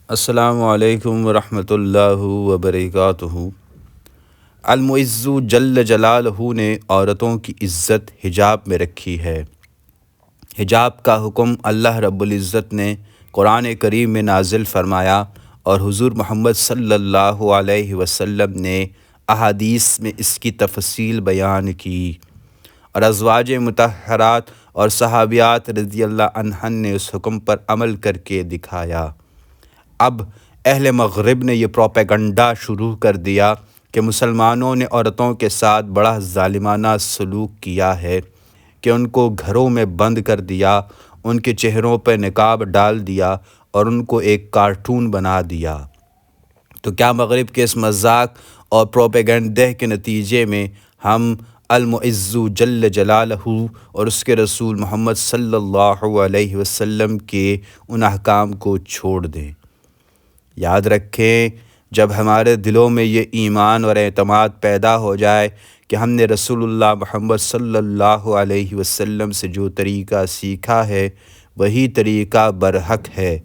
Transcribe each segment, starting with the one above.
السلام علیکم ورحمۃ اللہ وبرکاتہ۔ المعز جل جلالہ نے عورتوں کی عزت حجاب میں رکھی ہے۔ حجاب کا حکم اللہ رب العزت نے قرآن کریم میں نازل فرمایا اور حضور محمد صلی اللہ علیہ وسلم نے احادیث میں اس کی تفصیل بیان کی، اور ازواج مطہرات اور صحابیات رضی اللہ عنہن نے اس حکم پر عمل کر کے دکھایا۔ اب اہل مغرب نے یہ پروپیگنڈا شروع کر دیا کہ مسلمانوں نے عورتوں کے ساتھ بڑا ظالمانہ سلوک کیا ہے کہ ان کو گھروں میں بند کر دیا، ان کے چہروں پر نقاب ڈال دیا اور ان کو ایک کارٹون بنا دیا۔ تو کیا مغرب کے اس مذاق اور پروپیگنڈے کے نتیجے میں ہم المعز جل جلالہ اور اس کے رسول محمد صلی اللہ علیہ وسلم کے ان احکام کو چھوڑ دیں؟ یاد رکھیں، جب ہمارے دلوں میں یہ ایمان اور اعتماد پیدا ہو جائے کہ ہم نے رسول اللہ محمد صلی اللہ علیہ وسلم سے جو طریقہ سیکھا ہے وہی طریقہ برحق ہے،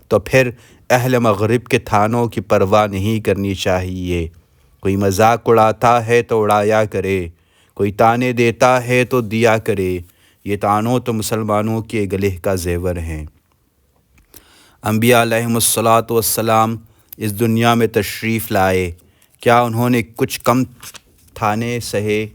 تو پھر اہل مغرب کے طعنوں کی پرواہ نہیں کرنی چاہیے۔ کوئی مذاق اڑاتا ہے تو اڑایا کرے، کوئی طعنے دیتا ہے تو دیا کرے، یہ طعنوں تو مسلمانوں کے گلے کا زیور ہیں۔ انبیاء علیہم السلام اس دنیا میں تشریف لائے، کیا انہوں نے کچھ کم طعنے سہے؟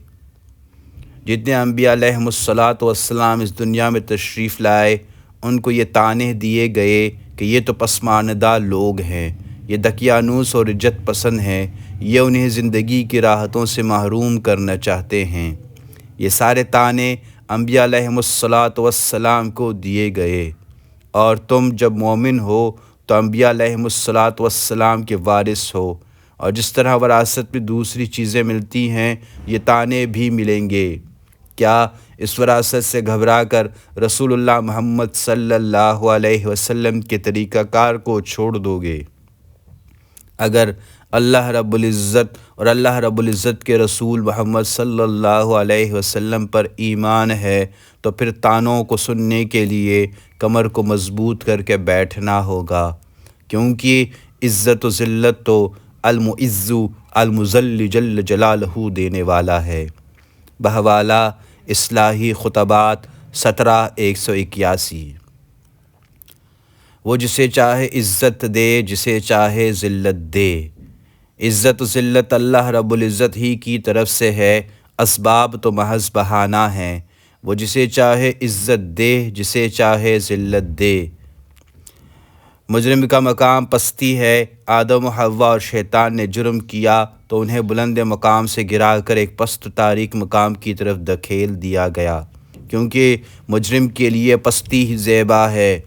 جتنے انبیاء علیہم السلام اس دنیا میں تشریف لائے ان کو یہ طعنے دیے گئے کہ یہ تو پسماندہ لوگ ہیں، یہ دقیانوس اور عزت پسند ہیں، یہ انہیں زندگی کی راحتوں سے محروم کرنا چاہتے ہیں۔ یہ سارے طعنے انبیاء علیہم السلام کو دیے گئے، اور تم جب مومن ہو تو انبیاء علیہم السلام کے وارث ہو، اور جس طرح وراثت میں دوسری چیزیں ملتی ہیں یہ طعنے بھی ملیں گے۔ کیا اس وراثت سے گھبرا کر رسول اللہ محمد صلی اللہ علیہ وسلم کے طریقہ کار کو چھوڑ دو گے؟ اگر اللہ رب العزت اور اللہ رب العزت کے رسول محمد صلی اللہ علیہ وسلم پر ایمان ہے تو پھر طعنوں کو سننے کے لیے کمر کو مضبوط کر کے بیٹھنا ہوگا، کیونکہ عزت و ذلت تو المعز المذل جل جلالہ دینے والا ہے۔ بحوالہ اصلاحی خطبات 17-181۔ وہ جسے چاہے عزت دے، جسے چاہے ذلت دے۔ عزت و ذلت اللہ رب العزت ہی کی طرف سے ہے، اسباب تو محض بہانہ ہیں۔ وہ جسے چاہے عزت دے، جسے چاہے ذلت دے۔ مجرم کا مقام پستی ہے۔ آدم و حوا اور شیطان نے جرم کیا تو انہیں بلند مقام سے گرا کر ایک پست و تاریک مقام کی طرف دھکیل دیا گیا، کیونکہ مجرم کے لیے پستی ہی زیبا ہے۔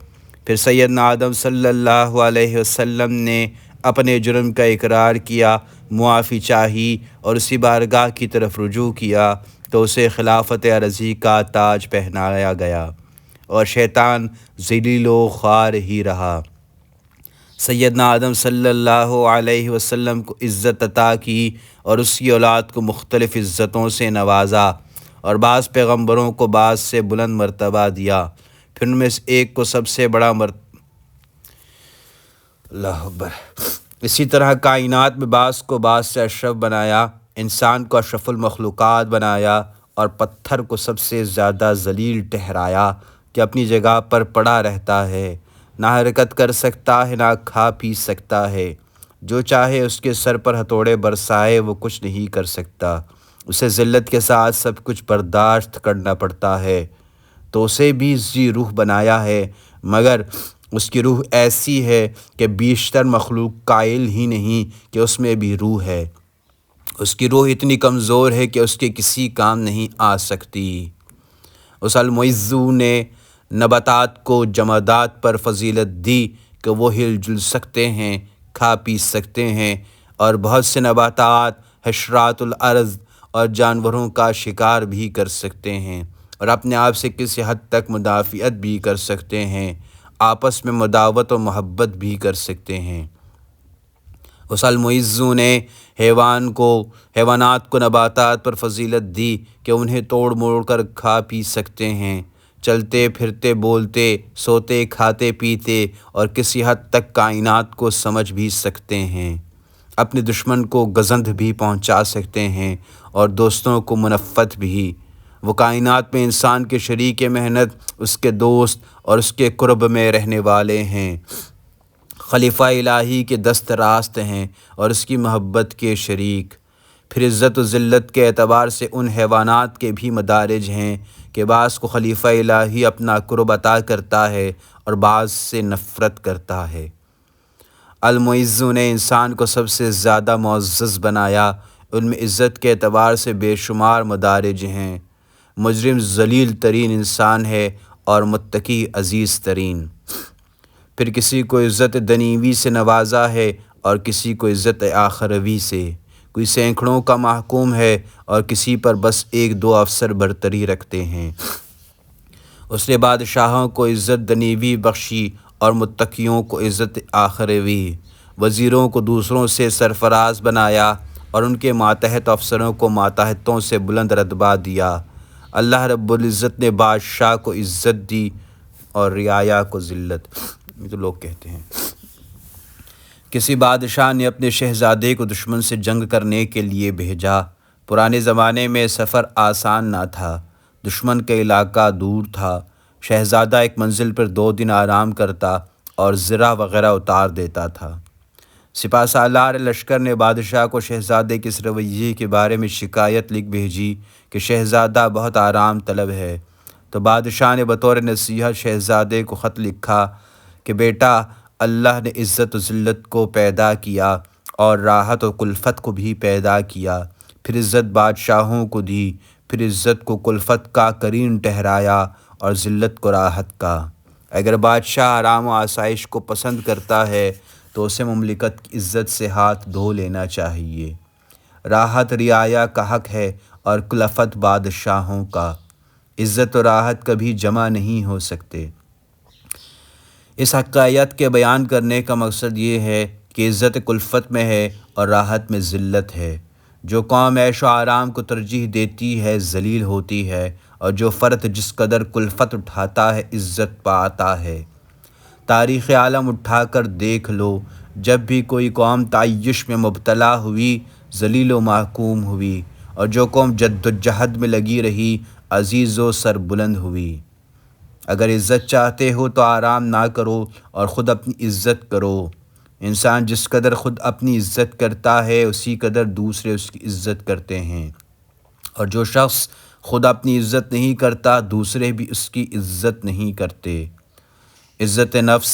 پھر سیدنا آدم صلی اللہ علیہ وسلم نے اپنے جرم کا اقرار کیا، معافی چاہی اور اسی بارگاہ کی طرف رجوع کیا تو اسے خلافت عرضی کا تاج پہنایا گیا، اور شیطان ذلیل و خوار ہی رہا۔ سیدنا آدم صلی اللہ علیہ وسلم کو عزت عطا کی اور اس کی اولاد کو مختلف عزتوں سے نوازا، اور بعض پیغمبروں کو بعض سے بلند مرتبہ دیا، پھر ان میں سے ایک کو سب سے بڑا اللہ اکبر۔ اسی طرح کائنات میں بعض کو بعض سے اشرف بنایا، انسان کو اشرف المخلوقات بنایا، اور پتھر کو سب سے زیادہ ذلیل ٹھہرایا کہ اپنی جگہ پر پڑا رہتا ہے، نہ حرکت کر سکتا ہے، نہ کھا پی سکتا ہے۔ جو چاہے اس کے سر پر ہتھوڑے برسائے وہ کچھ نہیں کر سکتا، اسے ذلت کے ساتھ سب کچھ برداشت کرنا پڑتا ہے۔ تو اسے بھی اسی روح بنایا ہے، مگر اس کی روح ایسی ہے کہ بیشتر مخلوق قائل ہی نہیں کہ اس میں بھی روح ہے۔ اس کی روح اتنی کمزور ہے کہ اس کے کسی کام نہیں آ سکتی۔ اس المعز نے نباتات کو جمادات پر فضیلت دی کہ وہ ہل جل سکتے ہیں، کھا پی سکتے ہیں، اور بہت سے نباتات حشرات الارض اور جانوروں کا شکار بھی کر سکتے ہیں، اور اپنے آپ سے کسی حد تک مدافعت بھی کر سکتے ہیں، آپس میں مداوت و محبت بھی کر سکتے ہیں۔ اس المعز نے حیوانات کو نباتات پر فضیلت دی کہ انہیں توڑ موڑ کر کھا پی سکتے ہیں، چلتے پھرتے بولتے سوتے کھاتے پیتے اور کسی حد تک کائنات کو سمجھ بھی سکتے ہیں، اپنے دشمن کو گزند بھی پہنچا سکتے ہیں اور دوستوں کو منفعت بھی۔ وہ کائنات میں انسان کے شریک محنت، اس کے دوست اور اس کے قرب میں رہنے والے ہیں، خلیفہ الہی کے دست راست ہیں اور اس کی محبت کے شریک۔ پھر عزت و ذلت کے اعتبار سے ان حیوانات کے بھی مدارج ہیں کہ بعض کو خلیفہ الہی اپنا قرب عطا کرتا ہے اور بعض سے نفرت کرتا ہے۔ المعز نے انسان کو سب سے زیادہ معزز بنایا، ان میں عزت کے اعتبار سے بے شمار مدارج ہیں۔ مجرم ذلیل ترین انسان ہے اور متقی عزیز ترین۔ پھر کسی کو عزت دنیوی سے نوازا ہے اور کسی کو عزت آخروی سے، کوئی سینکڑوں کا محکوم ہے اور کسی پر بس ایک دو افسر برتری رکھتے ہیں۔ اس نے بادشاہوں کو عزت دنیوی بخشی اور متقیوں کو عزت آخروی، وزیروں کو دوسروں سے سرفراز بنایا اور ان کے ماتحت افسروں کو ماتحتوں سے بلند رتبہ دیا۔ اللہ رب العزت نے بادشاہ کو عزت دی اور رعایا کو ذلت۔ یہ تو لوگ کہتے ہیں۔ کسی بادشاہ نے اپنے شہزادے کو دشمن سے جنگ کرنے کے لیے بھیجا۔ پرانے زمانے میں سفر آسان نہ تھا، دشمن کا علاقہ دور تھا۔ شہزادہ ایک منزل پر 2 دن آرام کرتا اور زرہ وغیرہ اتار دیتا تھا۔ سپہ سالار لشکر نے بادشاہ کو شہزادے کے اس رویے کے بارے میں شکایت لکھ بھیجی کہ شہزادہ بہت آرام طلب ہے، تو بادشاہ نے بطور نصیحت شہزادے کو خط لکھا کہ بیٹا، اللہ نے عزت و ذلت کو پیدا کیا اور راحت و کلفت کو بھی پیدا کیا، پھر عزت بادشاہوں کو دی، پھر عزت کو کلفت کا قرین ٹھہرایا اور ذلت کو راحت کا۔ اگر بادشاہ آرام و آسائش کو پسند کرتا ہے تو اسے مملکت کی عزت سے ہاتھ دھو لینا چاہیے۔ راحت رعایا کا حق ہے اور کلفت بادشاہوں کا۔ عزت و راحت کبھی جمع نہیں ہو سکتے۔ اس حقیقت کے بیان کرنے کا مقصد یہ ہے کہ عزت کلفت میں ہے اور راحت میں ذلت ہے۔ جو قوم عیش و آرام کو ترجیح دیتی ہے ذلیل ہوتی ہے، اور جو فرد جس قدر کلفت اٹھاتا ہے عزت پاتا ہے۔ تاریخ عالم اٹھا کر دیکھ لو، جب بھی کوئی قوم تعیش میں مبتلا ہوئی ذلیل و محکوم ہوئی، اور جو قوم جد و جہد میں لگی رہی عزیز و سربلند ہوئی۔ اگر عزت چاہتے ہو تو آرام نہ کرو اور خود اپنی عزت کرو۔ انسان جس قدر خود اپنی عزت کرتا ہے اسی قدر دوسرے اس کی عزت کرتے ہیں، اور جو شخص خود اپنی عزت نہیں کرتا دوسرے بھی اس کی عزت نہیں کرتے۔ عزت نفس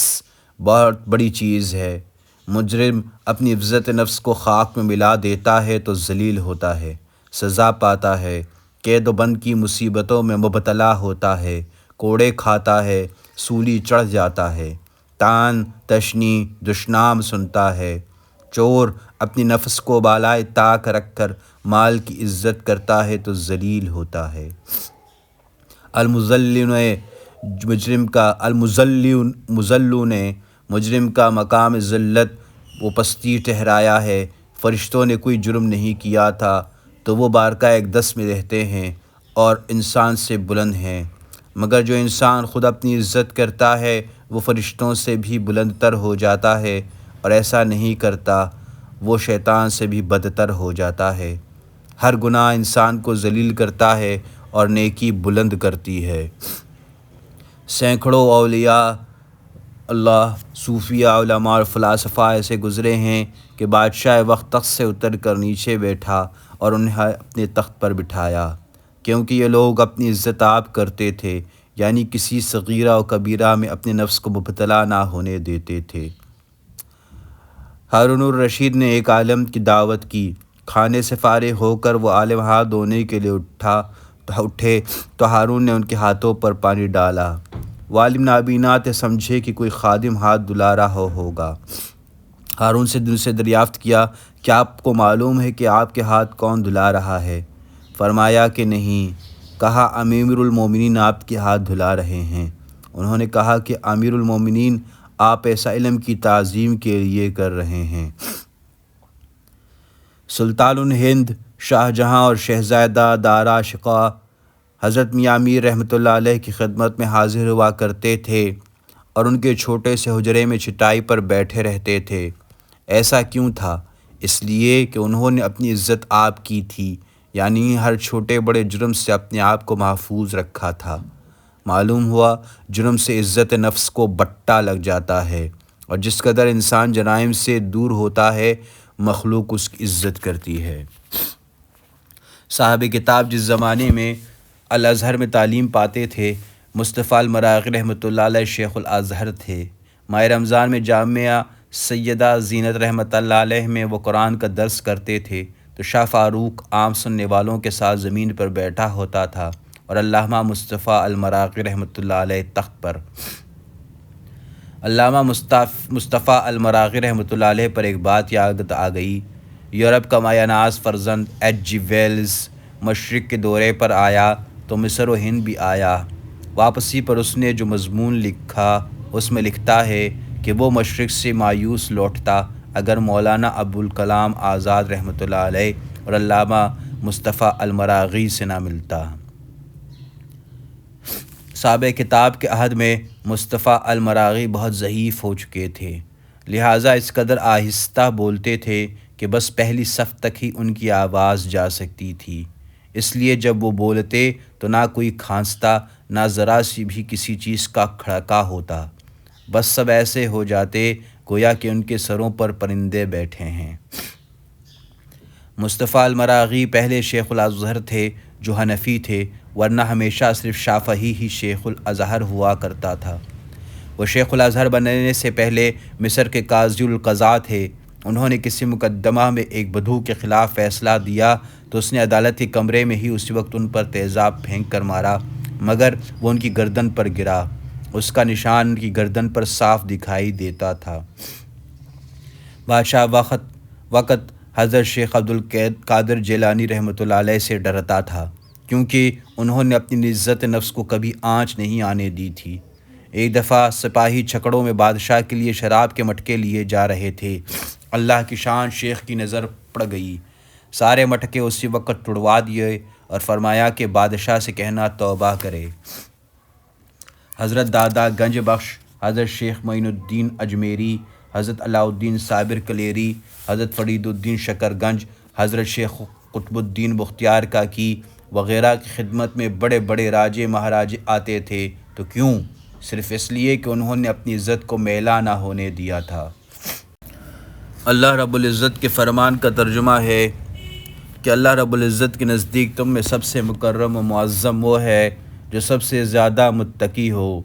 بہت بڑی چیز ہے۔ مجرم اپنی عزت نفس کو خاک میں ملا دیتا ہے تو ذلیل ہوتا ہے، سزا پاتا ہے، قید و بند کی مصیبتوں میں مبتلا ہوتا ہے، کوڑے کھاتا ہے، سولی چڑھ جاتا ہے، تان تشنی دشنام سنتا ہے۔ چور اپنی نفس کو بالائے طاق رکھ کر مال کی عزت کرتا ہے تو ذلیل ہوتا ہے۔ المذلون نے مجرم کا مقام ذلت و پستی ٹھہرایا ہے۔ فرشتوں نے کوئی جرم نہیں کیا تھا تو وہ بارگاہ اقدس میں رہتے ہیں اور انسان سے بلند ہیں، مگر جو انسان خود اپنی عزت کرتا ہے وہ فرشتوں سے بھی بلند تر ہو جاتا ہے، اور ایسا نہیں کرتا وہ شیطان سے بھی بدتر ہو جاتا ہے۔ ہر گناہ انسان کو ذلیل کرتا ہے اور نیکی بلند کرتی ہے۔ سینکڑوں اولیاء اللہ، صوفیہ، علماء اور فلاسفہ ایسے گزرے ہیں کہ بادشاہ وقت تخت سے اتر کر نیچے بیٹھا اور انہیں اپنے تخت پر بٹھایا، کیونکہ یہ لوگ اپنی عزت آپ کرتے تھے، یعنی کسی صغیرہ و کبیرہ میں اپنے نفس کو مبتلا نہ ہونے دیتے تھے۔ ہارون الرشید نے ایک عالم کی دعوت کی، کھانے سے فارغ ہو کر وہ عالم ہاتھ دھونے کے لیے اٹھے تو ہارون نے ان کے ہاتھوں پر پانی ڈالا۔ وہ عالم نابینا تھے، سمجھے کہ کوئی خادم ہاتھ دھلا رہا ہوگا۔ ہارون سے دریافت کیا، کیا آپ کو معلوم ہے کہ آپ کے ہاتھ کون دھلا رہا ہے؟ فرمایا کہ نہیں۔ کہا، امیر المومنین آپ کے ہاتھ دھلا رہے ہیں۔ انہوں نے کہا کہ امیر المومنین، آپ ایسا علم کی تعظیم کے لیے کر رہے ہیں۔ سلطان ہند شاہ جہاں اور شہزادہ دارا شقا حضرت میاں میر رحمۃ اللہ علیہ کی خدمت میں حاضر ہوا کرتے تھے اور ان کے چھوٹے سے حجرے میں چٹائی پر بیٹھے رہتے تھے۔ ایسا کیوں تھا؟ اس لیے کہ انہوں نے اپنی عزت آپ کی تھی، یعنی ہر چھوٹے بڑے جرم سے اپنے آپ کو محفوظ رکھا تھا۔ معلوم ہوا جرم سے عزت نفس کو بٹا لگ جاتا ہے، اور جس قدر انسان جرائم سے دور ہوتا ہے مخلوق اس کی عزت کرتی ہے۔ صاحب کتاب جس زمانے میں الازہر میں تعلیم پاتے تھے، مصطفیٰ المراغی رحمۃ اللہ علیہ شیخ الازہر تھے۔ ماہ رمضان میں جامعہ سیدہ زینت رحمۃ اللہ علیہ میں وہ قرآن کا درس کرتے تھے تو شاہ فاروق عام سننے والوں کے ساتھ زمین پر بیٹھا ہوتا تھا اور علامہ مصطفیٰ المراغی رحمۃ اللہ علیہ تخت پر۔ علامہ مصطفیٰ المراغی رحمۃ اللہ علیہ پر ایک بات یاد آ گئی۔ یورپ کا مایہ ناز فرزند ایچ جی ویلز مشرق کے دورے پر آیا تو مصر و ہند بھی آیا۔ واپسی پر اس نے جو مضمون لکھا اس میں لکھتا ہے کہ وہ مشرق سے مایوس لوٹتا اگر مولانا ابوالکلام آزاد رحمۃ اللہ علیہ اور علامہ مصطفیٰ المراغی سے نہ ملتا۔ صاحب کتاب کے عہد میں مصطفیٰ المراغی بہت ضعیف ہو چکے تھے، لہٰذا اس قدر آہستہ بولتے تھے کہ بس پہلی صف تک ہی ان کی آواز جا سکتی تھی۔ اس لیے جب وہ بولتے تو نہ کوئی کھانستا، نہ ذرا سی بھی کسی چیز کا کھڑکا ہوتا، بس سب ایسے ہو جاتے گویا کہ ان کے سروں پر پرندے بیٹھے ہیں۔ مصطفیٰ المراغی پہلے شیخ الازہر تھے جو حنفی تھے، ورنہ ہمیشہ صرف شافعی ہی شیخ الازہر ہوا کرتا تھا۔ وہ شیخ الازہر بننے سے پہلے مصر کے قاضی القضاء تھے۔ انہوں نے کسی مقدمہ میں ایک بدو کے خلاف فیصلہ دیا تو اس نے عدالت کے کمرے میں ہی اسی وقت ان پر تیزاب پھینک کر مارا، مگر وہ ان کی گردن پر گرا۔ اس کا نشان ان کی گردن پر صاف دکھائی دیتا تھا۔ بادشاہ وقت حضرت شیخ عبدالقادر جیلانی رحمۃ اللہ علیہ سے ڈرتا تھا، کیونکہ انہوں نے اپنی عزت نفس کو کبھی آنچ نہیں آنے دی تھی۔ ایک دفعہ سپاہی چھکڑوں میں بادشاہ کے لیے شراب کے مٹکے لیے جا رہے تھے۔ اللہ کی شان شیخ کی نظر پڑ گئی، سارے مٹکے اسی وقت توڑوا دیے اور فرمایا کہ بادشاہ سے کہنا توبہ کرے۔ حضرت دادا گنج بخش، حضرت شیخ معین الدین اجمیری، حضرت علاء الدین صابر کلیری، حضرت فرید الدین شکر گنج، حضرت شیخ قطب الدین بختیار کاکی وغیرہ کی خدمت میں بڑے بڑے راجے مہاراجے آتے تھے، تو کیوں؟ صرف اس لیے کہ انہوں نے اپنی عزت کو میلا نہ ہونے دیا تھا۔ اللہ رب العزت کے فرمان کا ترجمہ ہے کہ اللہ رب العزت کے نزدیک تم میں سب سے مکرم و معظم وہ ہے جو سب سے زیادہ متقی ہو۔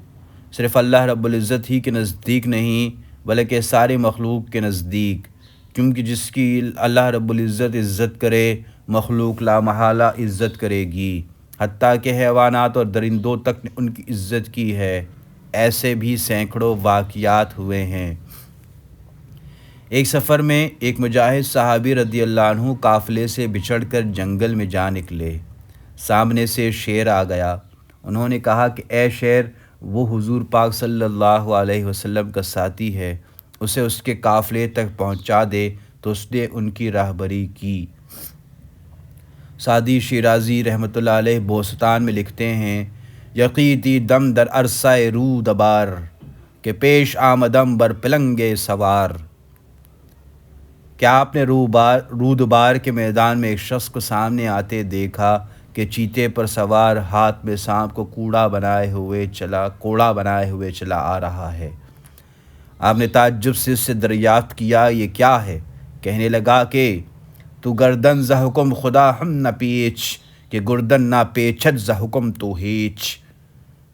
صرف اللہ رب العزت ہی کے نزدیک نہیں بلکہ ساری مخلوق کے نزدیک، کیونکہ جس کی اللہ رب العزت عزت کرے مخلوق لا محالہ عزت کرے گی، حتیٰ کہ حیوانات اور درندوں تک نے ان کی عزت کی ہے۔ ایسے بھی سینکڑوں واقعات ہوئے ہیں۔ ایک سفر میں ایک مجاہد صحابی رضی اللہ عنہ قافلے سے بچھڑ کر جنگل میں جا نکلے۔ سامنے سے شیر آ گیا۔ انہوں نے کہا کہ اے شیر، وہ حضور پاک صلی اللہ علیہ وسلم کا ساتھی ہے، اسے اس کے قافلے تک پہنچا دے، تو اس نے ان کی راہبری کی۔ سعدی شیرازی رحمۃ اللہ علیہ بوستان میں لکھتے ہیں، یقیتی دم در عرصہ رود بار، کہ پیش آمدم بر پلنگے سوار۔ کیا آپ نے رود بار کے میدان میں ایک شخص کو سامنے آتے دیکھا کہ چیتے پر سوار ہاتھ میں سانپ کو کوڑا بنائے ہوئے چلا آ رہا ہے؟ آپ نے تعجب سے اس سے دریافت کیا یہ کیا ہے؟ کہنے لگا کہ تو گردن ز حکم خدا ہم نہ پیچ، کہ گردن نہ پیچت ز حکم تو ہیچ،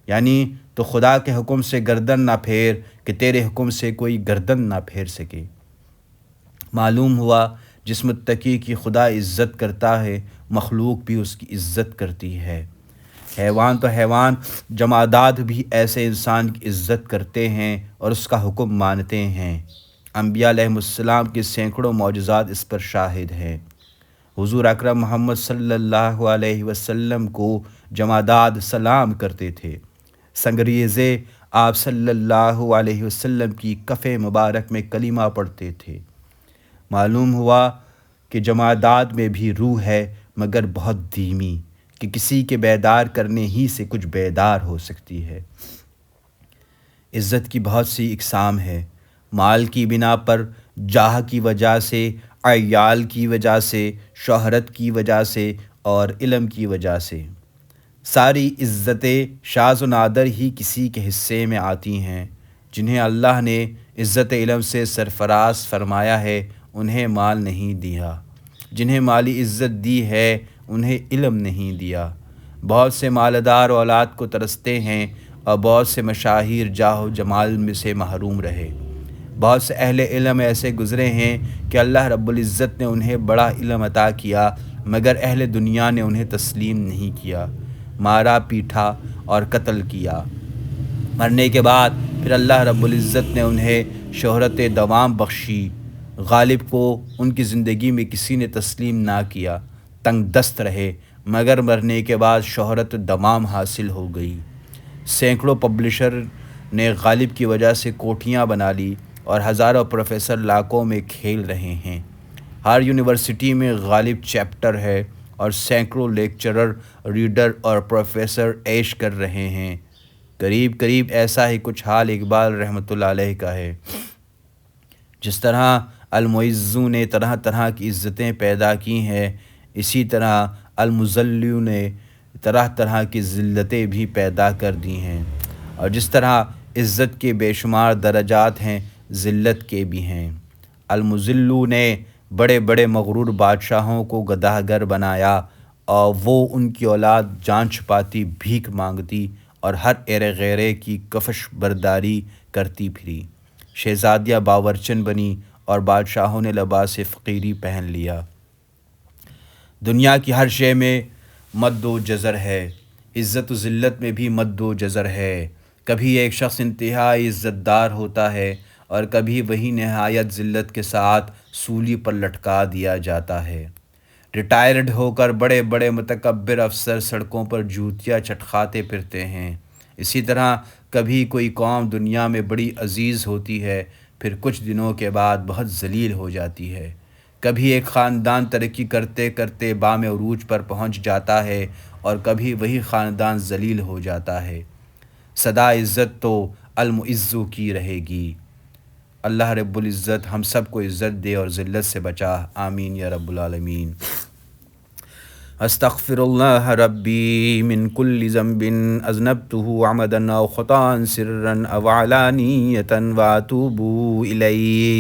یعنی تو خدا کے حکم سے گردن نہ پھیر کہ تیرے حکم سے کوئی گردن نہ پھیر سکے۔ معلوم ہوا جس متقی کی خدا عزت کرتا ہے مخلوق بھی اس کی عزت کرتی ہے۔ حیوان تو حیوان، جمادات بھی ایسے انسان کی عزت کرتے ہیں اور اس کا حکم مانتے ہیں۔ انبیاء علیہ السلام کے سینکڑوں معجزات اس پر شاہد ہیں۔ حضور اکرم محمد صلی اللہ علیہ وسلم کو جمادات سلام کرتے تھے۔ سنگریزے آپ صلی اللہ علیہ وسلم کی کف مبارک میں کلمہ پڑھتے تھے۔ معلوم ہوا کہ جمادات میں بھی روح ہے مگر بہت دھیمی، کہ کسی کے بیدار کرنے ہی سے کچھ بیدار ہو سکتی ہے۔ عزت کی بہت سی اقسام ہے، مال کی بنا پر، جاہ کی وجہ سے، عیال کی وجہ سے، شہرت کی وجہ سے اور علم کی وجہ سے۔ ساری عزتیں شاذ و نادر ہی کسی کے حصے میں آتی ہیں۔ جنہیں اللہ نے عزت علم سے سرفراز فرمایا ہے انہیں مال نہیں دیا، جنہیں مالی عزت دی ہے انہیں علم نہیں دیا۔ بہت سے مالدار اولاد کو ترستے ہیں اور بہت سے مشاہیر جاہ و جمال میں سے محروم رہے۔ بہت سے اہل علم ایسے گزرے ہیں کہ اللہ رب العزت نے انہیں بڑا علم عطا کیا مگر اہل دنیا نے انہیں تسلیم نہیں کیا، مارا پیٹا اور قتل کیا۔ مرنے کے بعد پھر اللہ رب العزت نے انہیں شہرت دوام بخشی۔ غالب کو ان کی زندگی میں کسی نے تسلیم نہ کیا، تنگ دست رہے، مگر مرنے کے بعد شہرت دوام حاصل ہو گئی۔ سینکڑوں پبلشر نے غالب کی وجہ سے کوٹھیاں بنا لی اور ہزاروں پروفیسر لاکھوں میں کھیل رہے ہیں۔ ہر یونیورسٹی میں غالب چیپٹر ہے اور سینکڑوں لیکچرر، ریڈر اور پروفیسر عیش کر رہے ہیں۔ قریب ایسا ہی کچھ حال اقبال رحمۃ اللہ علیہ کا ہے۔ جس طرح المعزوں نے طرح طرح کی عزتیں پیدا کی ہیں، اسی طرح المذلوں نے طرح طرح کی ذلتیں بھی پیدا کر دی ہیں، اور جس طرح عزت کے بے شمار درجات ہیں، ذلت کے بھی ہیں۔ المذلوں نے بڑے بڑے مغرور بادشاہوں کو گداگر بنایا اور وہ ان کی اولاد جان چھپاتی بھیک مانگتی اور ہر ایرے غیرے کی کفش برداری کرتی پھری۔ شہزادیاں باورچن بنی اور بادشاہوں نے لباس فقیری پہن لیا۔ دنیا کی ہر شے میں مد و جزر ہے، عزت و ذلت میں بھی مد و جزر ہے۔ کبھی ایک شخص انتہائی عزت دار ہوتا ہے اور کبھی وہی نہایت ذلت کے ساتھ سولی پر لٹکا دیا جاتا ہے۔ ریٹائرڈ ہو کر بڑے بڑے متکبر افسر سڑکوں پر جوتیاں چٹکھاتے پھرتے ہیں۔ اسی طرح کبھی کوئی قوم دنیا میں بڑی عزیز ہوتی ہے، پھر کچھ دنوں کے بعد بہت ذلیل ہو جاتی ہے۔ کبھی ایک خاندان ترقی کرتے کرتے بام عروج پر پہنچ جاتا ہے اور کبھی وہی خاندان ذلیل ہو جاتا ہے۔ سدا عزت تو المعز کی رہے گی۔ اللہ رب العزت ہم سب کو عزت دے اور ذلت سے بچا، آمین یا رب العالمین۔ استغفر اللہ ربی من کل ذنب اذنبته عمدا او خطأ سرا او علانیۃ واتوب الیہ۔